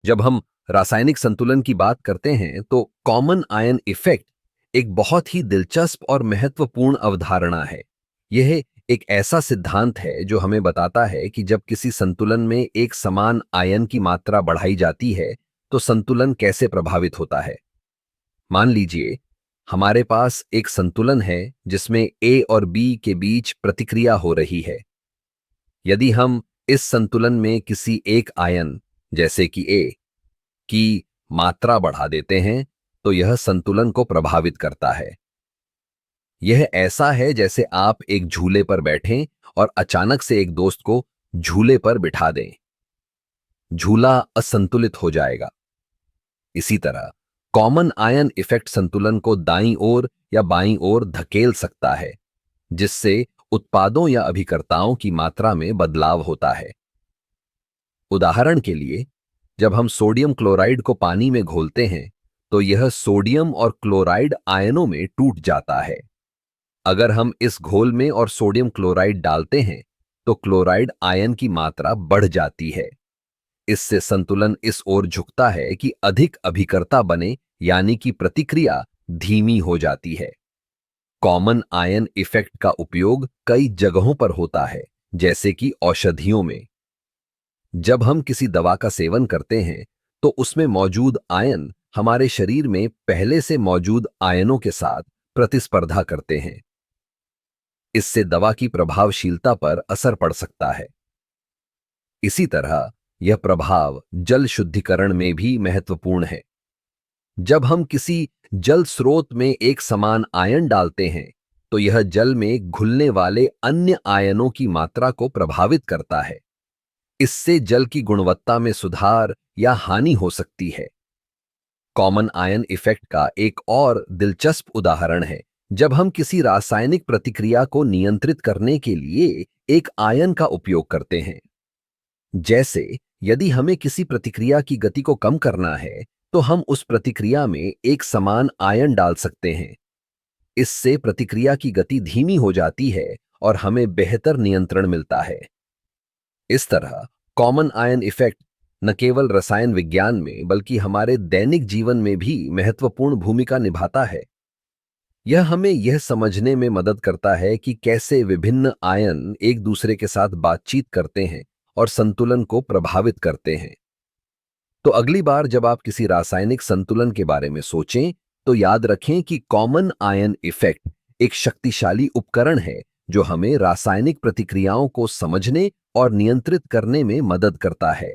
जब हम रासायनिक संतुलन की बात करते हैं तो कॉमन आयन इफेक्ट एक बहुत ही दिलचस्प और महत्वपूर्ण अवधारणा है। यह एक ऐसा सिद्धांत है जो हमें बताता है कि जब किसी संतुलन में एक समान आयन की मात्रा बढ़ाई जाती है तो संतुलन कैसे प्रभावित होता है। मान लीजिए हमारे पास एक संतुलन है जिसमें ए और बी के बीच प्रतिक्रिया हो रही है। यदि हम इस संतुलन में किसी एक आयन जैसे कि ए की मात्रा बढ़ा देते हैं तो यह संतुलन को प्रभावित करता है। यह ऐसा है जैसे आप एक झूले पर बैठें और अचानक से एक दोस्त को झूले पर बिठा दें। झूला असंतुलित हो जाएगा। इसी तरह कॉमन आयन इफेक्ट संतुलन को दाईं ओर या बाईं ओर धकेल सकता है, जिससे उत्पादों या अभिकर्ताओं की मात्रा में बदलाव होता है। उदाहरण के लिए, जब हम सोडियम क्लोराइड को पानी में घोलते हैं तो यह सोडियम और क्लोराइड आयनों में टूट जाता है। अगर हम इस घोल में और सोडियम क्लोराइड डालते हैं तो क्लोराइड आयन की मात्रा बढ़ जाती है। इससे संतुलन इस ओर झुकता है कि अधिक अभिकर्ता बने, यानी कि प्रतिक्रिया धीमी हो जाती है। कॉमन आयन इफेक्ट का उपयोग कई जगहों पर होता है, जैसे कि औषधियों में। जब हम किसी दवा का सेवन करते हैं तो उसमें मौजूद आयन हमारे शरीर में पहले से मौजूद आयनों के साथ प्रतिस्पर्धा करते हैं। इससे दवा की प्रभावशीलता पर असर पड़ सकता है। इसी तरह यह प्रभाव जल शुद्धिकरण में भी महत्वपूर्ण है। जब हम किसी जल स्रोत में एक समान आयन डालते हैं तो यह जल में घुलने वाले अन्य आयनों की मात्रा को प्रभावित करता है। इससे जल की गुणवत्ता में सुधार या हानि हो सकती है। कॉमन आयन इफेक्ट का एक और दिलचस्प उदाहरण है जब हम किसी रासायनिक प्रतिक्रिया को नियंत्रित करने के लिए एक आयन का उपयोग करते हैं। जैसे यदि हमें किसी प्रतिक्रिया की गति को कम करना है तो हम उस प्रतिक्रिया में एक समान आयन डाल सकते हैं। इससे प्रतिक्रिया की गति धीमी हो जाती है और हमें बेहतर नियंत्रण मिलता है। इस तरह कॉमन आयन इफेक्ट न केवल रसायन विज्ञान में बल्कि हमारे दैनिक जीवन में भी महत्वपूर्ण भूमिका निभाता है। यह हमें यह समझने में मदद करता है कि कैसे विभिन्न आयन एक दूसरे के साथ बातचीत करते हैं और संतुलन को प्रभावित करते हैं। तो अगली बार जब आप किसी रासायनिक संतुलन के बारे में सोचें तो याद रखें कि कॉमन आयन इफेक्ट एक शक्तिशाली उपकरण है जो हमें रासायनिक प्रतिक्रियाओं को समझने और नियंत्रित करने में मदद करता है।